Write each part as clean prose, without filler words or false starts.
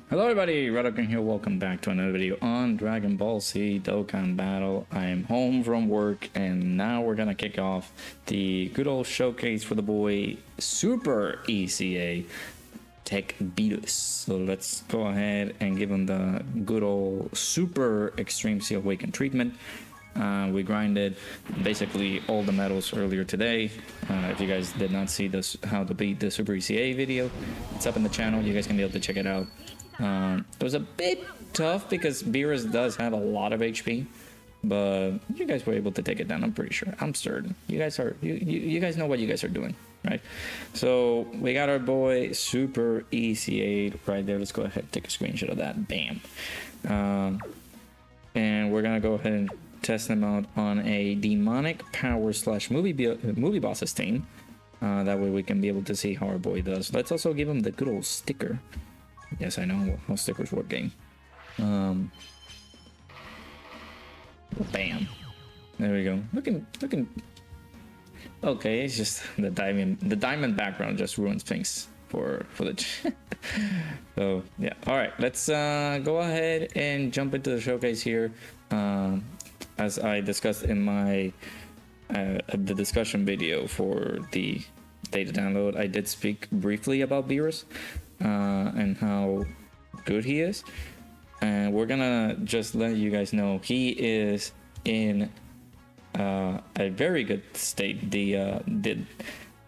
Hello everybody, Dokkan here, welcome back to another video on Dragon Ball Z Dokkan Battle. I am home from work and now we're gonna kick off the good old showcase for the boy Super EZA TEQ Beerus. So let's go ahead and give him the good old Super Extreme Seal Awaken treatment. We grinded basically all the medals earlier today. If you guys did not see this, how to beat the Super EZA video, it's up in the channel, you guys can be able to check it out. It was a bit tough because Beerus does have a lot of HP, but you guys were able to take it down. I'm pretty sure. I'm certain. You guys are. You guys know what you guys are doing, right? So we got our boy Super EZA right there. Let's go ahead and take a screenshot of that. Bam. And we're gonna go ahead and test him out on a demonic power / movie bosses team. That way we can be able to see how our boy does. Let's also give him the good old sticker. Yes, I know how stickers work, game. Bam. There we go. Looking. Okay, it's just the diamond background just ruins things for the. So yeah. All right, let's go ahead and jump into the showcase here. As I discussed in my the discussion video for the data download, I did speak briefly about Beerus. And how good he is, and we're gonna just let you guys know he is in a very good state. The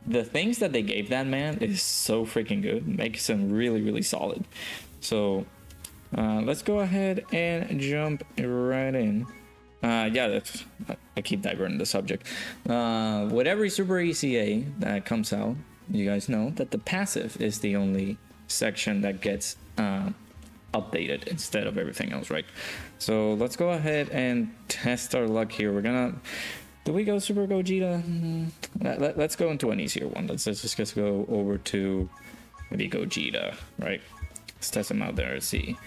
things that they gave that man is so freaking good, makes him really solid. So let's go ahead and jump right in. Yeah, I keep diverting the subject. With every Super EZA that comes out, you guys know that the passive is the only section that gets updated instead of everything else, right? So let's go ahead and test our luck here. We're gonna, do we go Super Gogeta? Let's go into an easier one. Let's just go over to maybe Gogeta, right? Let's test him out there and see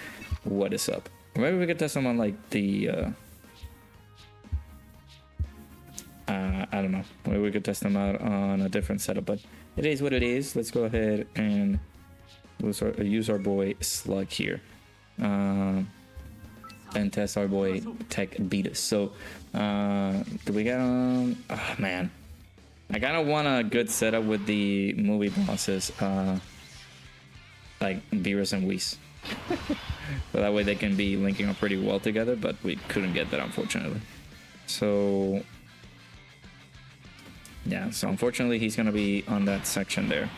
what is up. Maybe we could test him on like the I don't know, maybe we could test him out on a different setup, but it is what it is. Let's go ahead and use our boy Slug here and test our boy TEQ Beerus. So do we get on? Oh man, I kind of want a good setup with the movie bosses like Beerus and Whis. So that way they can be linking up pretty well together, but we couldn't get that, unfortunately. So yeah, so unfortunately he's gonna be on that section there.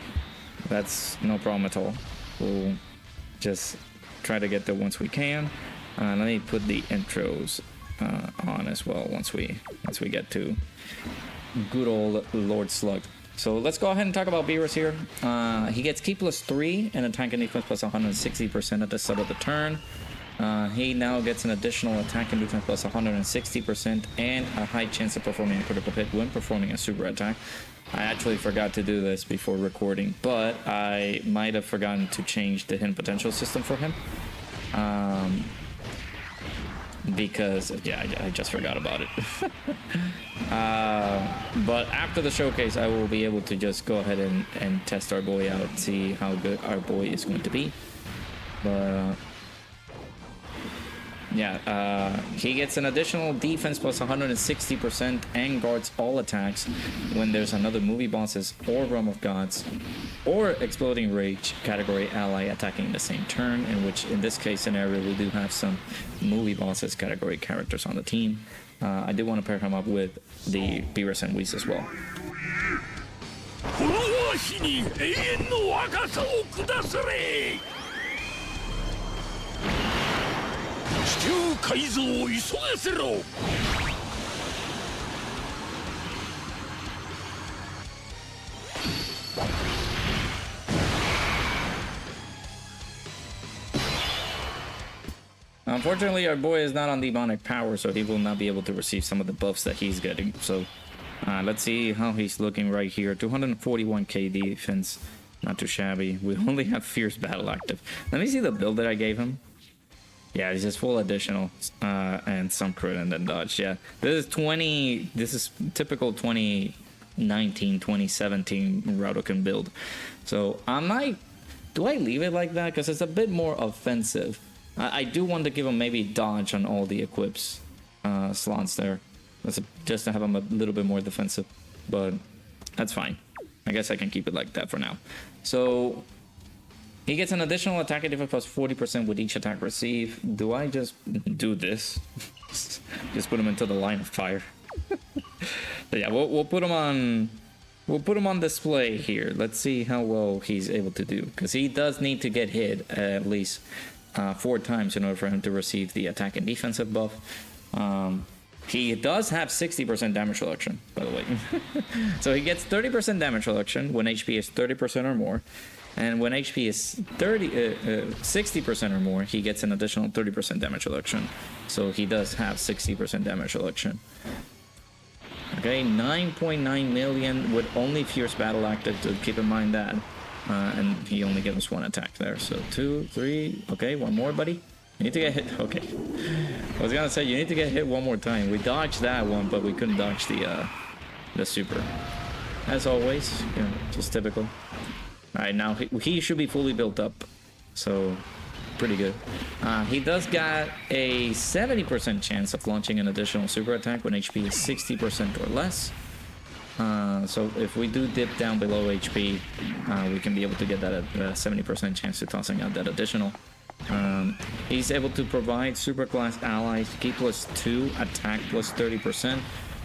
That's no problem at all. We'll just try to get there once we can. Let me put the intros on as well once we get to good old Lord Slug. So let's go ahead and talk about Beerus here. He gets Ki +3 and attack and defense plus 160% at the start of the turn. He now gets an additional attack and defense plus 160% and a high chance of performing a critical hit when performing a super attack. I actually forgot to do this before recording, but I might have forgotten to change the hidden potential system for him. Because, yeah, I just forgot about it. But after the showcase, I will be able to just go ahead and test our boy out, see how good our boy is going to be. But yeah, he gets an additional defense plus 160% and guards all attacks when there's another movie bosses or realm of gods or exploding rage category ally attacking the same turn, in which in this case scenario we do have some movie bosses category characters on the team. I do want to pair him up with the Beerus and Whis as well. Unfortunately, our boy is not on demonic power, so he will not be able to receive some of the buffs that he's getting. So let's see how he's looking right here. 241k defense, not too shabby. We only have fierce battle active. Let me see the build that I gave him. Yeah, it's just full additional and some crit and then dodge. Yeah, this is typical 2019, 2017 Dokkan build. So I might Do I leave it like that? Because it's a bit more offensive. I do want to give him maybe dodge on all the equips slots there. Just to have him a little bit more defensive. But that's fine. I guess I can keep it like that for now. So he gets an additional attack and defense plus 40% with each attack received. Do I just do this? Just put him into the line of fire. But yeah, we'll put him on. We'll put him on display here. Let's see how well he's able to do, because he does need to get hit at least 4 times in order for him to receive the attack and defensive buff. He does have 60% damage reduction, by the way. So he gets 30% damage reduction when HP is 30% or more. And when HP is 60% or more, he gets an additional 30% damage reduction. So he does have 60% damage reduction. Okay, 9.9 million with only Fierce Battle active, to keep in mind that. And he only gives 1 attack there. So 2, 3, okay, 1 more, buddy. You need to get hit. Okay. I was gonna say, you need to get hit 1 more time. We dodged that one, but we couldn't dodge the super. As always, you know, just typical. Alright, now he should be fully built up. So, pretty good. He does got a 70% chance of launching an additional super attack when HP is 60% or less. So if we do dip down below HP, we can be able to get that 70% chance to tossing out that additional. He's able to provide super class allies key plus 2, attack plus 30%,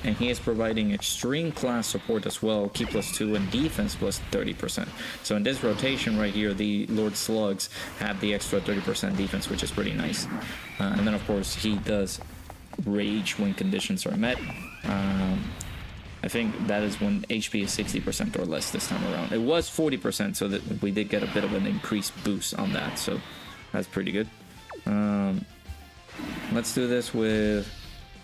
and he is providing extreme class support as well, key plus 2 and defense plus 30%. So in this rotation right here, the Lord Slugs have the extra 30% defense, which is pretty nice. And then of course he does rage when conditions are met. I think that is when HP is 60% or less this time around. It was 40%, so that we did get a bit of an increased boost on that, so that's pretty good. Let's do this with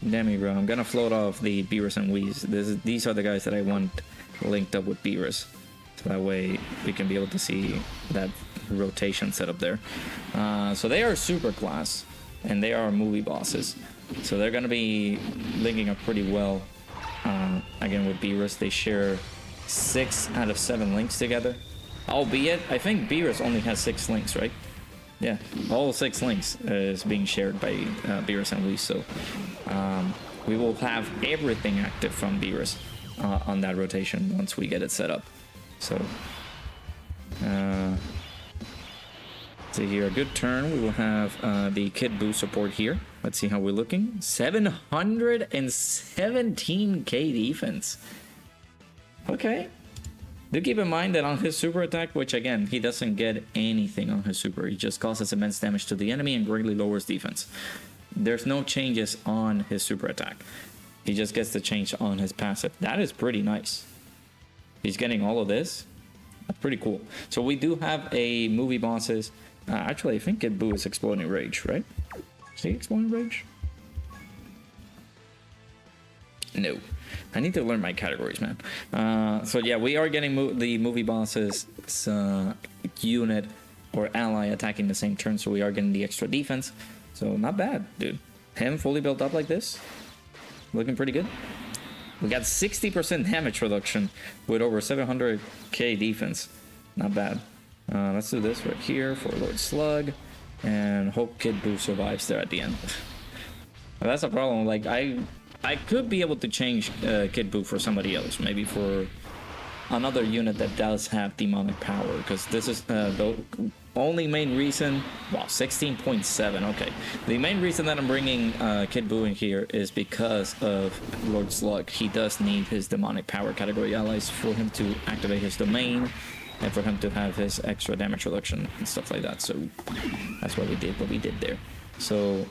Demigod. I'm gonna float off the Beerus and Wheeze. These are the guys that I want linked up with Beerus, so that way we can be able to see that rotation setup there. So they are super class, and they are movie bosses, so they're gonna be linking up pretty well. Again, with Beerus, they share 6 out of 7 links together. Albeit, I think Beerus only has 6 links, right? Yeah, all 6 links is being shared by Beerus and Wheeze, so we will have everything active from Beerus on that rotation once we get it set up. So, see here, a good turn. We will have the Kid Boo support here. Let's see how we're looking. 717k defense. Okay. Do keep in mind that on his super attack, which again, he doesn't get anything on his super. He just causes immense damage to the enemy and greatly lowers defense. There's no changes on his super attack. He just gets the change on his passive. That is pretty nice. He's getting all of this. That's pretty cool. So we do have a movie bosses. Actually, I think Kid Boo is Exploding Rage, right? Is he Exploding Rage? No. I need to learn my categories, man. So yeah, we are getting the movie bosses unit or ally attacking the same turn, so we are getting the extra defense. So not bad, dude. Him fully built up like this, looking pretty good. We got 60% damage reduction with over 700k defense. Not bad. Let's do this right here for Lord Slug, and hope Kid Boo survives there at the end. That's a problem. Like I could be able to change Kid Boo for somebody else, maybe for another unit that does have demonic power, because this is the only main reason. Wow, 16.7. Okay, the main reason that I'm bringing Kid Boo in here is because of Lord Slug. He does need his demonic power category allies for him to activate his domain and for him to have his extra damage reduction and stuff like that. So that's why we did what we did there. So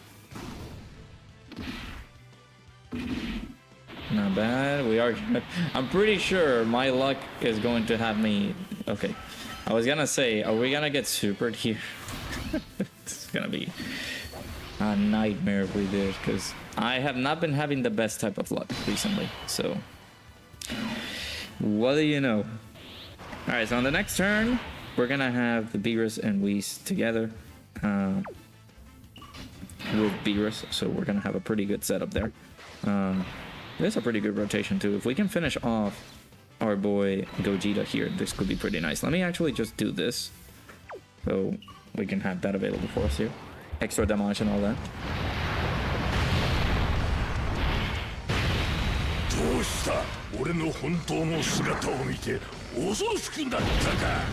not bad. We are. I'm pretty sure my luck is going to have me. Okay, I was gonna say, are we gonna get supered here? It's gonna be a nightmare if we did, because I have not been having the best type of luck recently. So what do you know? All right, so on the next turn, we're gonna have the Beerus and Wheeze together with Beerus, so we're gonna have a pretty good setup there. There's a pretty good rotation too. If we can finish off our boy Gogeta here, this could be pretty nice. Let me actually just do this. So we can have that available for us here. Extra damage and all that. どうした？俺の本当の姿を見て恐ろしくなったか。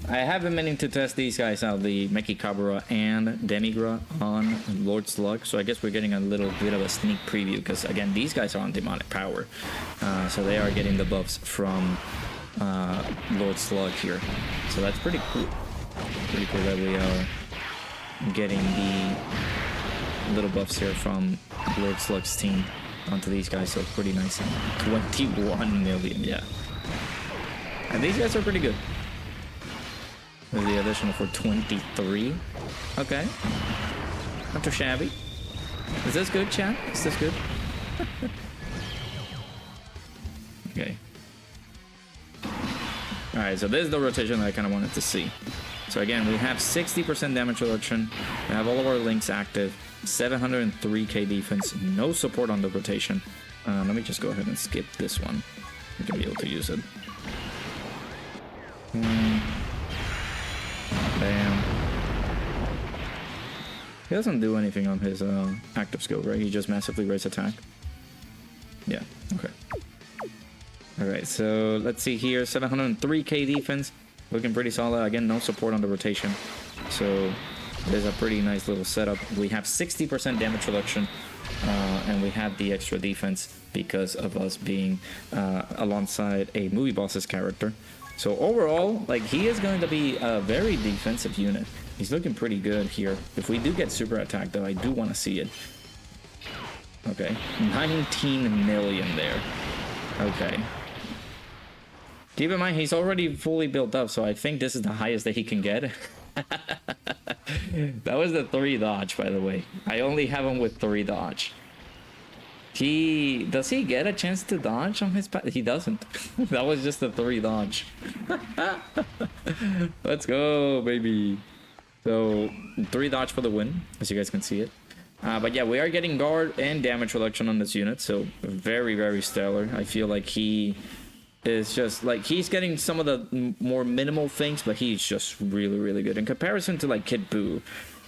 I have been meaning to test these guys out, the Mechikabura and Demigra on Lord Slug, so I guess we're getting a little bit of a sneak preview, because again, these guys are on demonic power, so they are getting the buffs from Lord Slug here, so that's pretty cool. Pretty cool that we are getting the little buffs here from Lord Slug's team onto these guys, so it's pretty nice. 21 million, yeah. And these guys are pretty good. With the additional for 23. Okay. Not too shabby. Is this good, chat? Is this good? Okay. Alright, so this is the rotation that I kind of wanted to see. So again, we have 60% damage reduction. We have all of our links active. 703k defense. No support on the rotation. Let me just go ahead and skip this one. We can be able to use it. Bam. He doesn't do anything on his active skill, right? He just massively raises attack. Yeah, okay. Alright, so let's see here. 703k defense. Looking pretty solid. Again, no support on the rotation. So there's a pretty nice little setup. We have 60% damage reduction. And we have the extra defense because of us being alongside a movie boss's character. So overall, like, he is going to be a very defensive unit. He's looking pretty good here. If we do get super attack, though, I do want to see it. Okay, 19 million there. Okay. Keep in mind, he's already fully built up, so I think this is the highest that he can get. That was the 3 dodge, by the way. I only have him with 3 dodge. Does he get a chance to dodge on his He doesn't. That was just a 3 dodge. Let's go, baby. So 3 dodge for the win, as you guys can see it. But yeah, we are getting guard and damage reduction on this unit, so very, very stellar. I feel like he is just like, he's getting some of the more minimal things, but he's just really, really good in comparison to like Kid Buu,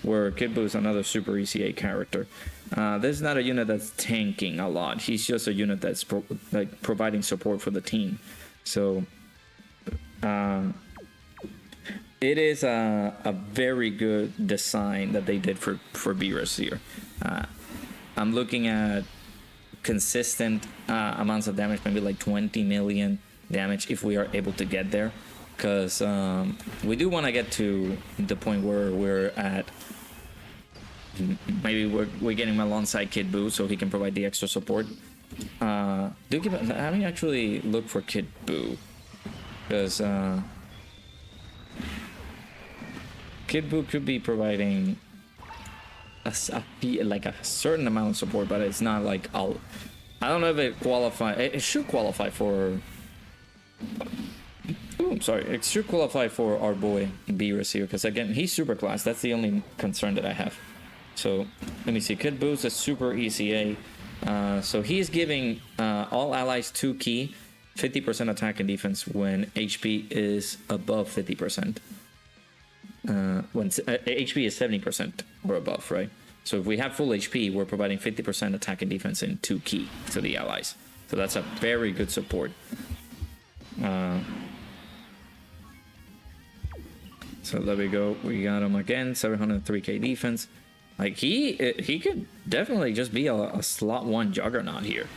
where Kid Buu is another Super EZA character. This is not a unit that's tanking a lot. He's just a unit that's providing support for the team. So it is a very good design that they did for Beerus here. I'm looking at consistent amounts of damage, maybe like 20 million damage if we are able to get there, because we do want to get to the point where we're at. Maybe we're getting him alongside Kid Buu so he can provide the extra support. Let me actually look for Kid Buu, because Kid Buu could be providing a certain amount of support, but it's not like all. I don't know if it qualifies. It should qualify for. Ooh, sorry, it should qualify for our boy Beerus here, because again, he's super class. That's the only concern that I have. So let me see. Kid Buu's a Super EZA. So he's giving all allies 2 key, 50% attack and defense when HP is above 50%. When HP is 70% or above, right? So if we have full HP, we're providing 50% attack and defense in 2 key to the allies. So that's a very good support. So there we go. We got him again, 703k defense. Like, he could definitely just be a slot 1 juggernaut here.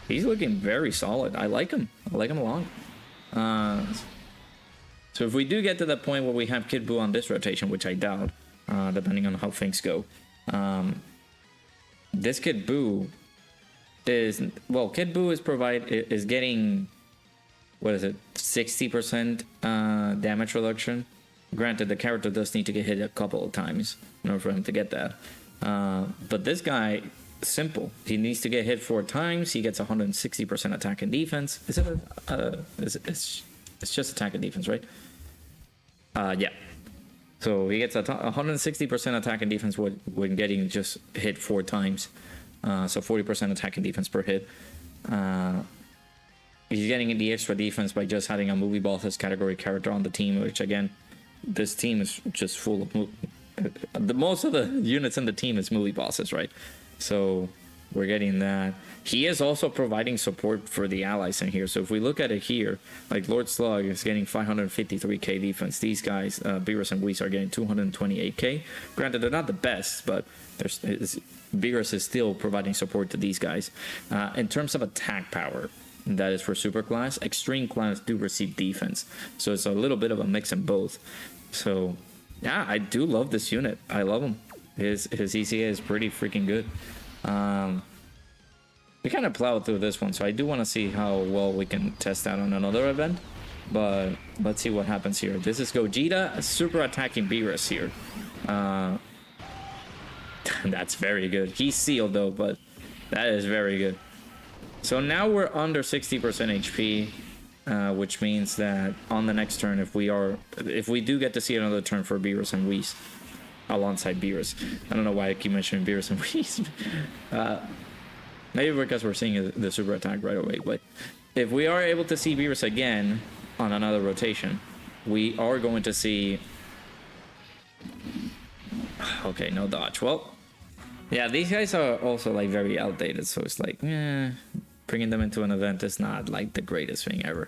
He's looking very solid. I like him. I like him a lot. So if we do get to the point where we have Kid Buu on this rotation, which I doubt, depending on how things go, this Kid Buu is, well, Kid Buu is getting, what is it, 60% damage reduction. Granted, the character does need to get hit a couple of times in order for him to get that. But this guy, simple. He needs to get hit 4 times. He gets 160% attack and defense. Is it it's just attack and defense, right? Yeah. So he gets 160% attack and defense when getting just hit 4 times. so 40% attack and defense per hit. He's getting the extra defense by just having a movie bosses category character on the team, which again, this team is just full of most of the units in the team is movie bosses, right? So we're getting that. He is also providing support for the allies in here. So if we look at it here, like Lord Slug is getting 553k defense. These guys, Beerus and Whis, are getting 228k. Granted, they're not the best, but Beerus is still providing support to these guys. In terms of attack power, that is for super class. Extreme class do receive defense, so it's a little bit of a mix in both. So yeah, I do love this unit. I love him. His ECA is pretty freaking good. We kind of plowed through this one, so I do want to see how well we can test that on another event. But let's see what happens here. This is Gogeta super attacking Beerus here. That's very good. He's sealed though, but that is very good. So now we're under 60% HP, which means that on the next turn, if we do get to see another turn for Beerus and Whis alongside Beerus. I don't know why I keep mentioning Beerus and Whis. Maybe because we're seeing the super attack right away. But if we are able to see Beerus again on another rotation, we are going to see... Okay, no dodge. Well, yeah, these guys are also like very outdated, so it's like, bringing them into an event is not like the greatest thing ever.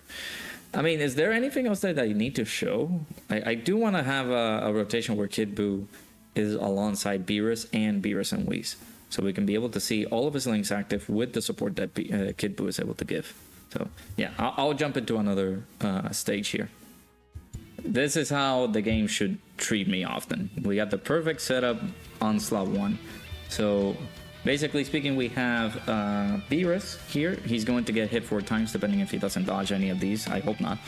I mean, is there anything else that I need to show? I do want to have a rotation where Kid Buu is alongside Beerus and Whis, so we can be able to see all of his links active with the support that Kid Buu is able to give. So yeah, I'll jump into another stage here. This is how the game should treat me often. We got the perfect setup on slot 1. So basically speaking, we have Beerus here. He's going to get hit 4 times, depending if he doesn't dodge any of these. I hope not.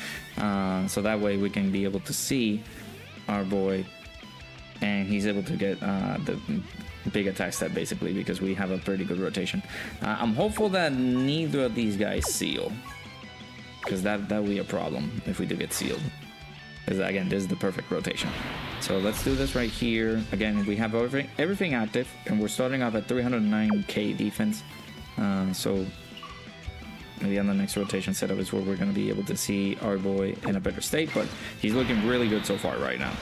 So that way we can be able to see our boy, and he's able to get the big attack step, basically, because we have a pretty good rotation. I'm hopeful that neither of these guys seal, because that would be a problem if we do get sealed. Because again, this is the perfect rotation. So let's do this right here. Again, we have everything active, and we're starting off at 309k defense. So maybe on the next rotation setup is where we're going to be able to see our boy in a better state, but he's looking really good so far right now.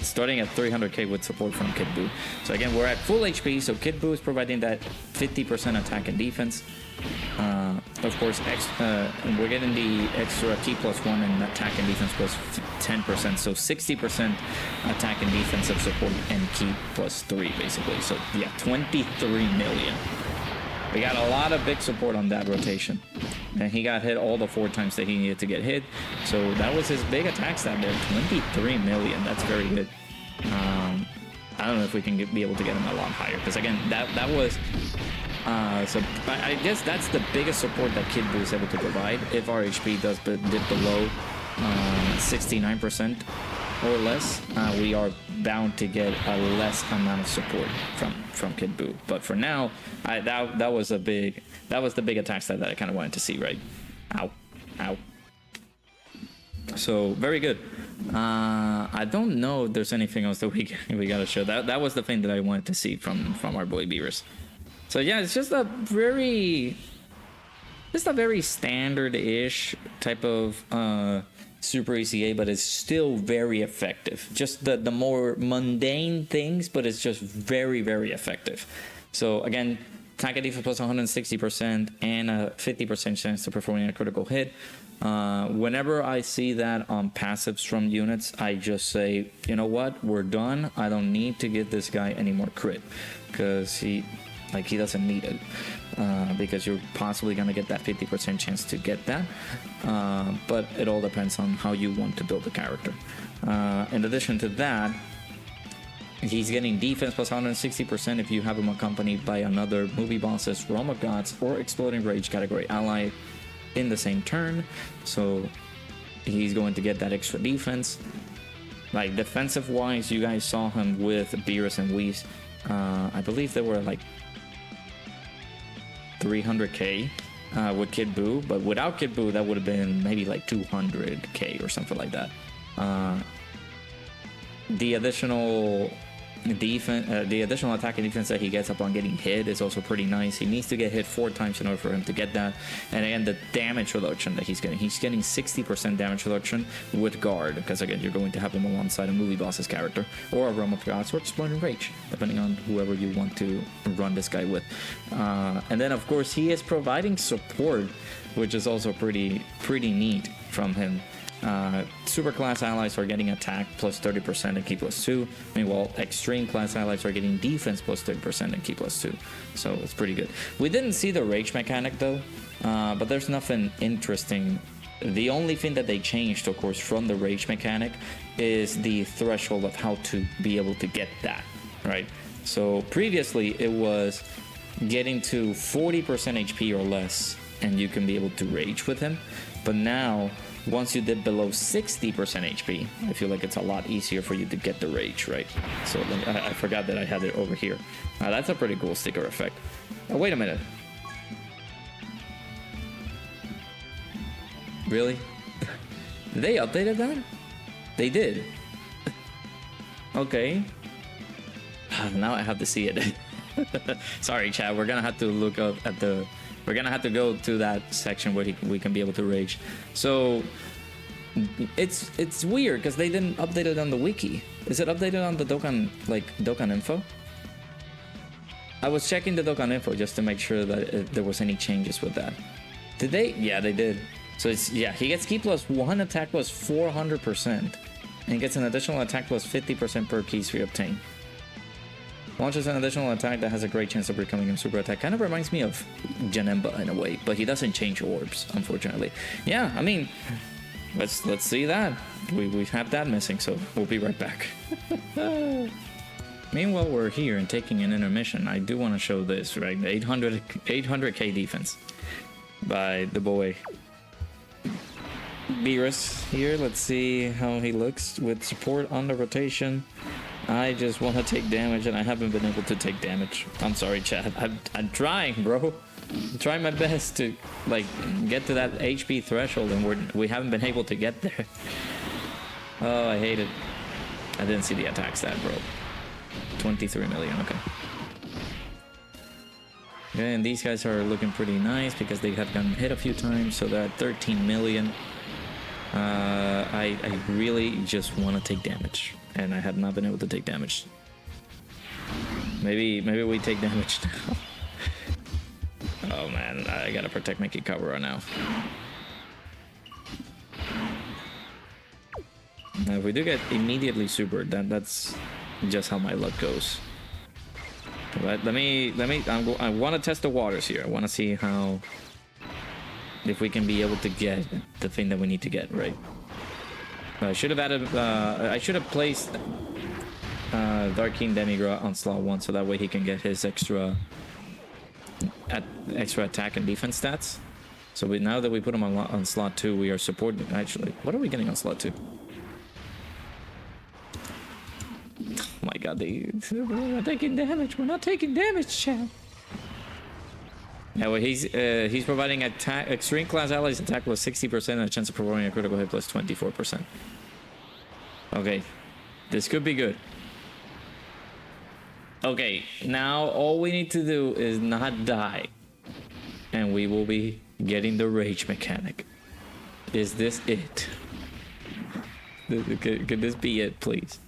Starting at 300k with support from Kid Buu. So again, we're at full HP, so Kid Buu is providing that 50% attack and defense. Of course, we're getting the extra T +1 and attack and defense plus 10%, so 60% attack and defensive support and Ki +3, basically. So yeah, 23 million. We got a lot of big support on that rotation, and he got hit all the 4 times that he needed to get hit. So that was his big attack stat there, 23 million. That's very good. I don't know if we can be able to get him a lot higher, because again, that was. So I guess that's the biggest support that Kid Buu is able to provide. If our HP does dip below 69% or less, we are bound to get a less amount of support from Kid Buu. But for now, that was the big attack stat that I kind of wanted to see, right? Ow. So very good. I don't know if there's anything else that we gotta show. That was the thing that I wanted to see from our boy Beerus. So yeah, it's just a very standard-ish type of Super ECA, but it's still very effective. Just the more mundane things, but it's just very, very effective. So again, attack and defense plus 160% and a 50% chance to performing a critical hit. Whenever I see that on passives from units, I just say, you know what, we're done. I don't need to give this guy any more crit, because he doesn't need it, because you're possibly going to get that 50% chance to get that, but it all depends on how you want to build the character. In addition to that, he's getting defense plus 160% if you have him accompanied by another movie bosses, Realm of Gods, or Exploding Rage category ally in the same turn, so he's going to get that extra defense. Like defensive wise, you guys saw him with Beerus and Whis. I believe they were like 300k with Kid Buu, but without Kid Buu that would have been maybe like 200k or something like that. The additional defense, the additional attack and defense that he gets upon getting hit is also pretty nice. He needs to get hit 4 times in order for him to get that. And again, the damage reduction that he's getting 60% damage reduction with guard, because again, you're going to have him alongside a movie boss's character or a realm of gods or Splendid Rage, depending on whoever you want to run this guy with. And then of course he is providing support, which is also pretty neat from him. Super class allies are getting attack plus 30% and key plus 2. Meanwhile, extreme class allies are getting defense plus 30% and key plus 2. So it's pretty good. We didn't see the rage mechanic though, but there's nothing interesting. The only thing that they changed, of course, from the rage mechanic is the threshold of how to be able to get that, right? So previously it was getting to 40% HP or less and you can be able to rage with him, but now once you dip below 60% HP, I feel like it's a lot easier for you to get the rage, right? So I forgot that I had it over here. That's a pretty cool sticker effect. Oh, wait a minute. Really? They updated that? They did. Okay. Now I have to see it. Sorry, chat. We're gonna have to look up at the... We're gonna have to go to that section where we can be able to rage. So it's weird because they didn't update it on the wiki. Is it updated on the Dokkan, like Dokkan info? I was checking the Dokkan info just to make sure that there was any changes with that. Did they? Yeah, they did. So it's, yeah, he gets key plus 1, attack plus 400%, and gets an additional attack plus 50% per keys we obtain. Launches an additional attack that has a great chance of becoming a super attack. Kind of reminds me of Janemba in a way, but he doesn't change orbs, unfortunately. Yeah, I mean, let's see that. We have that missing, so we'll be right back. Meanwhile, we're here and taking an intermission. I do want to show this, right? 800k defense by the boy Beerus here. Let's see how he looks with support on the rotation. I just want to take damage, and I haven't been able to take damage. I'm sorry, chat. I'm trying, bro. I'm trying my best to, like, get to that HP threshold, and we haven't been able to get there. Oh, I hate it. I didn't see the attack stat, bro. 23 million, okay. Okay, and these guys are looking pretty nice because they have gotten hit a few times, so they're at 13 million. I really just want to take damage, and I have not been able to take damage. Maybe we take damage now. Oh man, I gotta protect my Kikabura now. Now if we do get immediately supered, then that's just how my luck goes. But I want to test the waters here. I want to see how, if we can be able to get the thing that we need to get, right? I should have added, I should have placed Dark King Demigra on slot 1, so that way he can get his extra attack and defense stats. So now that we put him on slot 2, we are supporting. Actually, what are we getting on slot 2? Oh my god, we're not taking damage. We're not taking damage, chat. Yeah, well, he's providing attack, extreme class allies attack plus 60% and a chance of performing a critical hit plus 24%. Okay, this could be good. Okay, now all we need to do is not die, and we will be getting the rage mechanic. Is this it? Could this be it, please?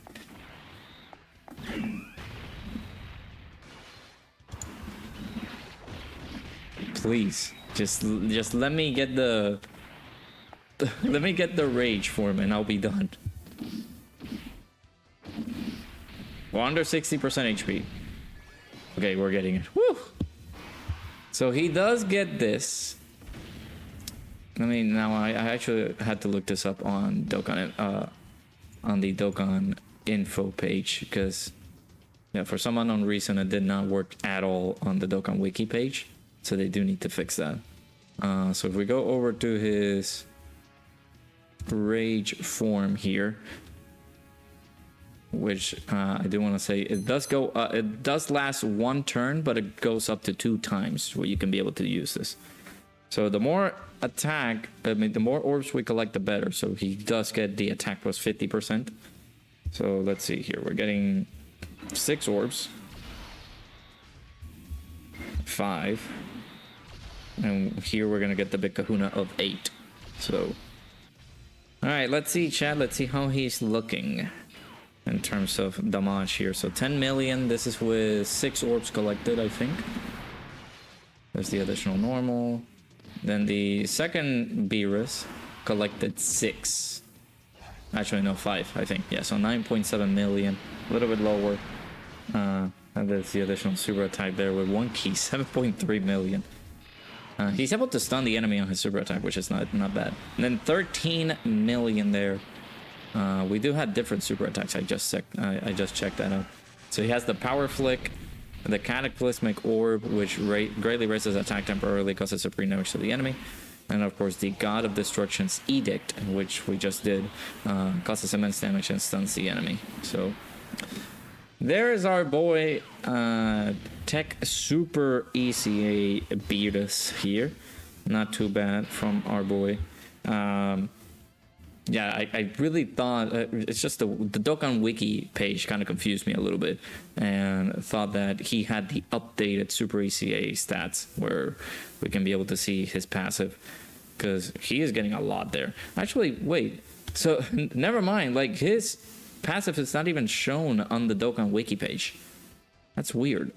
Please, just let me get the let me get the rage form and I'll be done. We're under 60% HP. Okay, we're getting it. Woo! So he does get this. I mean, now I actually had to look this up on Dokkan, on the Dokkan info page, because yeah, for some unknown reason it did not work at all on the Dokkan wiki page. So they do need to fix that. So if we go over to his rage form here, which I do want to say it does go, it does last 1 turn, but it goes up to 2 times where you can be able to use this. So the more attack, I mean, the more orbs we collect, the better. So he does get the attack plus 50%. So let's see here. We're getting 6 orbs. 5. And here we're gonna get the big kahuna of 8. So, alright, let's see, chat. Let's see how he's looking in terms of damage here. So 10 million. This is with 6 orbs collected, I think. There's the additional normal. Then the second Beerus collected 6. Actually, no, 5, I think. Yeah, so 9.7 million. A little bit lower. And there's the additional super attack there with 1 key, 7.3 million. He's able to stun the enemy on his super attack, which is not bad. And then 13 million there. We do have different super attacks. I just checked that out. So he has the power flick, the cataclysmic orb, which greatly raises attack temporarily, causes supreme damage to the enemy, and of course the God of Destruction's edict, which we just did, causes immense damage and stuns the enemy. So there is our boy Tech Super EZA Beerus here. Not too bad from our boy. Yeah, I really thought it's just the Dokkan wiki page kind of confused me a little bit, and thought that he had the updated Super EZA stats where we can be able to see his passive, because he is getting a lot there. Actually, wait, so never mind. Like, his passive is not even shown on the Dokkan wiki page. That's weird.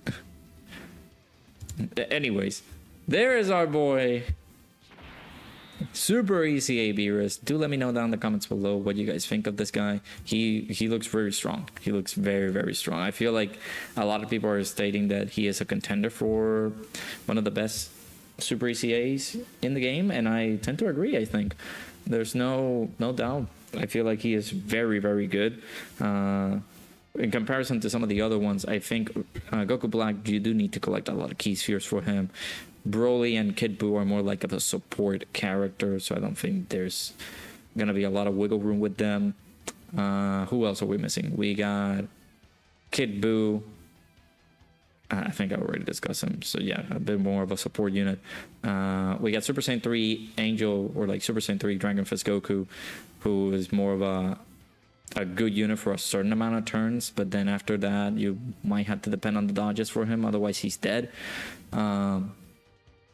Anyways, there is our boy Super EZA Beerus. Do let me know down in the comments below what you guys think of this guy. He looks very strong. He looks very, very strong. I feel like a lot of people are stating that he is a contender for one of the best Super EZAs in the game, and I tend to agree. I think there's no doubt. I feel like he is very, very good. In comparison to some of the other ones, I think Goku Black, you do need to collect a lot of key spheres for him. Broly and Kid Buu are more like of a support character, so I don't think there's gonna be a lot of wiggle room with them. Who else are we missing? We got Kid Buu. I think I already discussed him, so yeah, a bit more of a support unit. We got Super Saiyan 3 Angel, or like Super Saiyan 3 Dragon Fist Goku, who is more of a good unit for a certain amount of turns, but then after that you might have to depend on the dodges for him, otherwise he's dead.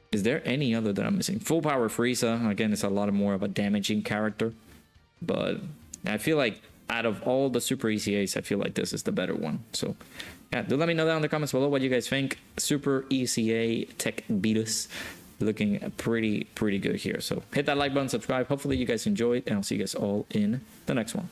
Is there any other that I'm missing? Full Power Frieza, again, it's a lot more of a damaging character, but I feel like out of all the Super EZAs, I feel like this is the better one. So yeah, do let me know down in the comments below what you guys think. Super EZA TEQ Beerus looking pretty good here. So hit that like button, subscribe. Hopefully you guys enjoyed, and I'll see you guys all in the next one.